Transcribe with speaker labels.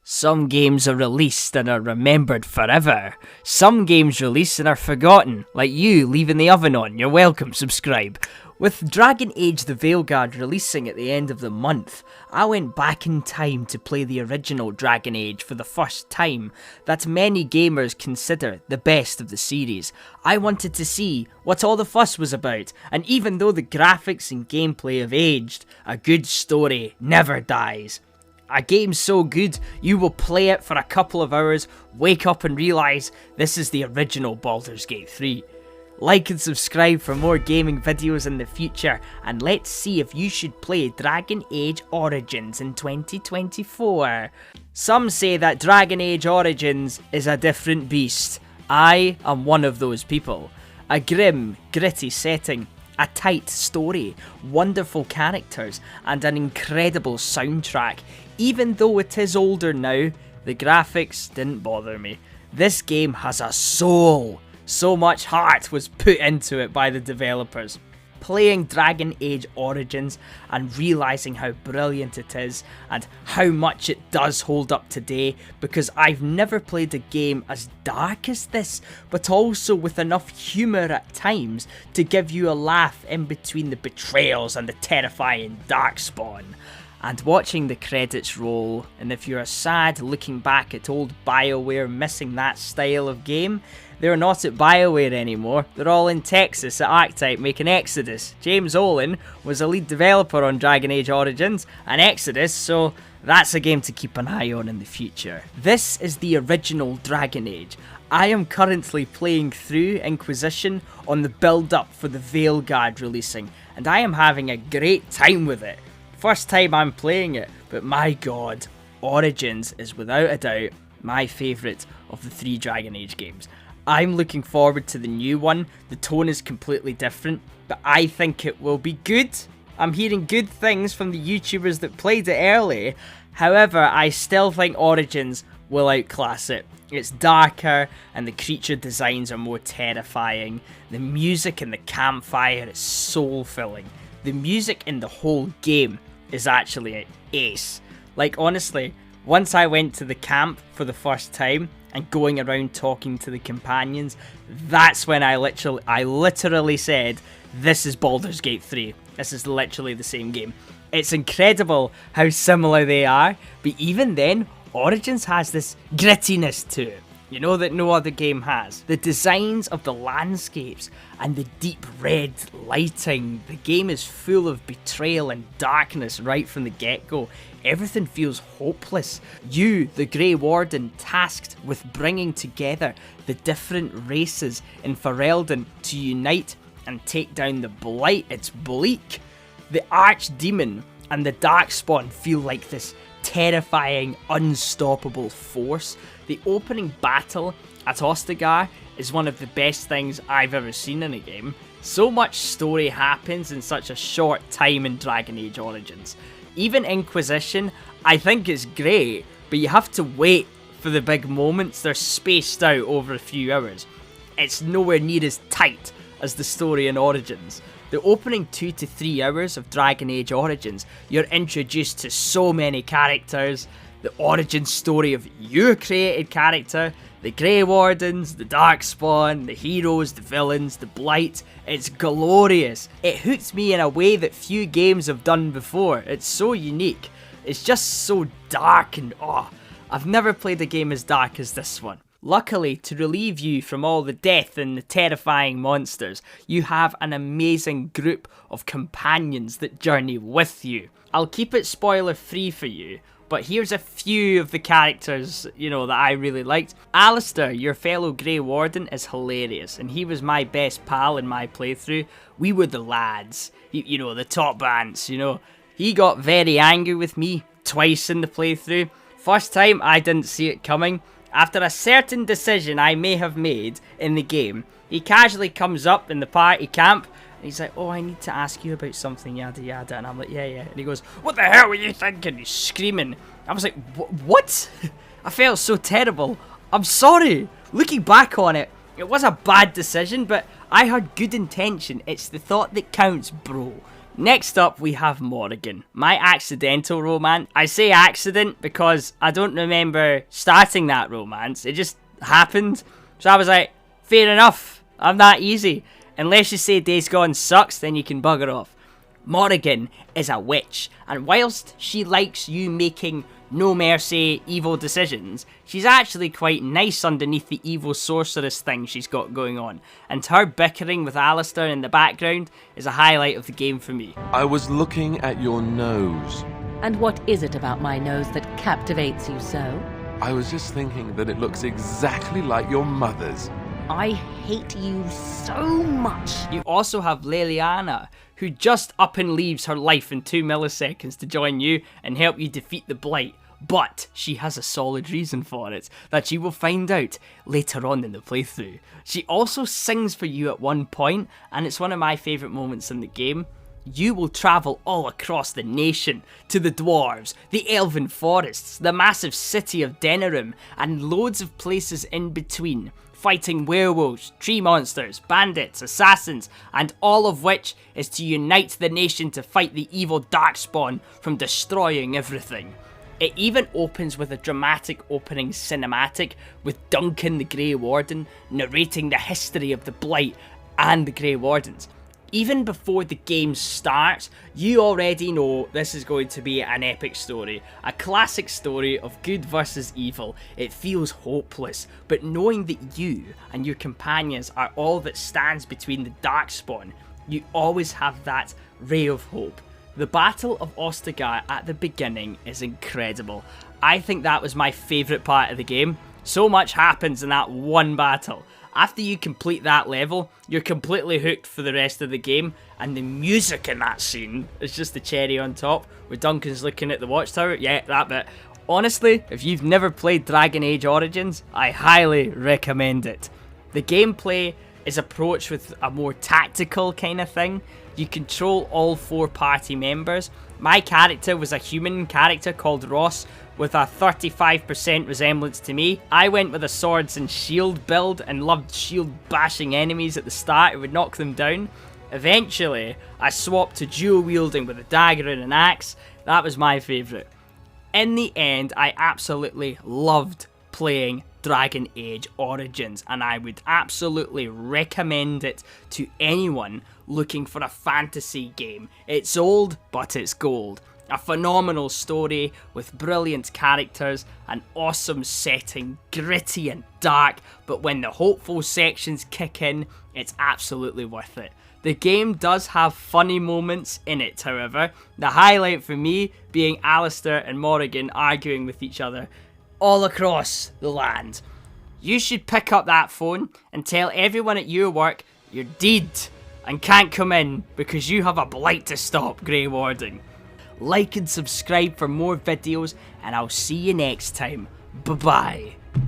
Speaker 1: Some games are released and are remembered forever. Some games release and are forgotten, like you leaving the oven on. You're welcome, subscribe. With Dragon Age the Veilguard releasing at the end of the month, I went back in time to play the original Dragon Age for the first time, that many gamers consider the best of the series. I wanted to see what all the fuss was about, and even though the graphics and gameplay have aged, a good story never dies. A game so good, you will play it for a couple of hours, wake up and realise this is the original Baldur's Gate 3. Like and subscribe for more gaming videos in the future, and let's see if you should play Dragon Age Origins in 2024. Some say that Dragon Age Origins is a different beast. I am one of those people. A grim, gritty setting, a tight story, wonderful characters, and an incredible soundtrack. Even though it is older now, the graphics didn't bother me. This game has a soul. So much heart was put into it by the developers. Playing Dragon Age Origins and realising how brilliant it is and how much it does hold up today, because I've never played a game as dark as this, but also with enough humour at times to give you a laugh in between the betrayals and the terrifying Darkspawn. And watching the credits roll, and if you're sad looking back at old Bioware missing that style of game, they're not at Bioware anymore, they're all in Texas at Archetype making Exodus. James Olin was a lead developer on Dragon Age Origins and Exodus, so that's a game to keep an eye on in the future. This is the original Dragon Age. I am currently playing through Inquisition on the build up for the Veilguard releasing, and I am having a great time with it. First time I'm playing it, but my god, Origins is without a doubt my favourite of the 3 Dragon Age games. I'm looking forward to the new one. The tone is completely different, but I think it will be good. I'm hearing good things from the YouTubers that played it early. However, I still think Origins will outclass it. It's darker and the creature designs are more terrifying. The music in the campfire is soul-filling. The music in the whole game is actually ace. Like, honestly, once I went to the camp for the first time and going around talking to the companions, that's when I literally said, this is Baldur's Gate 3. This is literally the same game. It's incredible how similar they are, but even then, Origins has this grittiness to it, you know, that no other game has. The designs of the landscapes and the deep red lighting, the game is full of betrayal and darkness right from the get-go. Everything feels hopeless. You, the Grey Warden, tasked with bringing together the different races in Fereldan to unite and take down the Blight. It's bleak. The Archdemon and the Darkspawn feel like this terrifying, unstoppable force. The opening battle at Ostagar is one of the best things I've ever seen in a game. So much story happens in such a short time in Dragon Age Origins. Even Inquisition, I think is great, but you have to wait for the big moments. They're spaced out over a few hours. It's nowhere near as tight as the story in Origins. The opening 2 to 3 hours of Dragon Age Origins, you're introduced to so many characters, the origin story of your created character, the Grey Wardens, the Darkspawn, the heroes, the villains, the Blight. It's glorious. It hooked me in a way that few games have done before. It's so unique. It's just so dark and I've never played a game as dark as this one. Luckily, to relieve you from all the death and the terrifying monsters, you have an amazing group of companions that journey with you. I'll keep it spoiler free for you, but here's a few of the characters, you know, that I really liked. Alistair, your fellow Grey Warden, is hilarious, and he was my best pal in my playthrough. We were the lads, you know, the top ants, you know. He got very angry with me twice in the playthrough. First time, I didn't see it coming. After a certain decision I may have made in the game, he casually comes up in the party camp, and he's like, oh, I need to ask you about something, yada yada, and I'm like, yeah. And he goes, what the hell were you thinking? He's screaming. I was like, what? I felt so terrible. I'm sorry. Looking back on it, it was a bad decision, but I had good intention. It's the thought that counts, bro. Next up, we have Morrigan, my accidental romance. I say accident because I don't remember starting that romance. It just happened. So I was like, fair enough, I'm that easy. Unless you say Days Gone sucks, then you can bugger off. Morrigan is a witch, and whilst she likes you making no mercy, evil decisions, she's actually quite nice underneath the evil sorceress thing she's got going on, and her bickering with Alistair in the background is a highlight of the game for me.
Speaker 2: I was looking at your nose.
Speaker 3: And what is it about my nose that captivates you so?
Speaker 2: I was just thinking that it looks exactly like your mother's.
Speaker 3: I hate you so much.
Speaker 1: You also have Liliana, who just up and leaves her life in 2 milliseconds to join you and help you defeat the Blight. But she has a solid reason for it, that you will find out later on in the playthrough. She also sings for you at one point, and it's one of my favourite moments in the game. You will travel all across the nation, to the dwarves, the elven forests, the massive city of Denerim, and loads of places in between, fighting werewolves, tree monsters, bandits, assassins, and all of which is to unite the nation to fight the evil Darkspawn from destroying everything. It even opens with a dramatic opening cinematic with Duncan the Grey Warden narrating the history of the Blight and the Grey Wardens. Even before the game starts, you already know this is going to be an epic story, a classic story of good versus evil. It feels hopeless, but knowing that you and your companions are all that stands between the Darkspawn, you always have that ray of hope. The Battle of Ostagar at the beginning is incredible. I think that was my favourite part of the game. So much happens in that one battle. After you complete that level, you're completely hooked for the rest of the game, and the music in that scene is just the cherry on top, where Duncan's looking at the watchtower. Yeah, that bit. Honestly, if you've never played Dragon Age Origins, I highly recommend it. The gameplay is approached with a more tactical kind of thing. You control all 4 party members. My character was a human character called Ross, with a 35% resemblance to me. I went with a swords and shield build and loved shield bashing enemies at the start. It would knock them down. Eventually, I swapped to dual wielding with a dagger and an axe. That was my favourite. In the end, I absolutely loved playing Dragon Age Origins, and I would absolutely recommend it to anyone looking for a fantasy game. It's old, but it's gold. A phenomenal story with brilliant characters, an awesome setting, gritty and dark, but when the hopeful sections kick in, it's absolutely worth it. The game does have funny moments in it, however, the highlight for me being Alistair and Morrigan arguing with each other all across the land. You should pick up that phone and tell everyone at your work you're dead and can't come in because you have a blight to stop, Grey Warden. Like and subscribe for more videos, and I'll see you next time. Bye bye.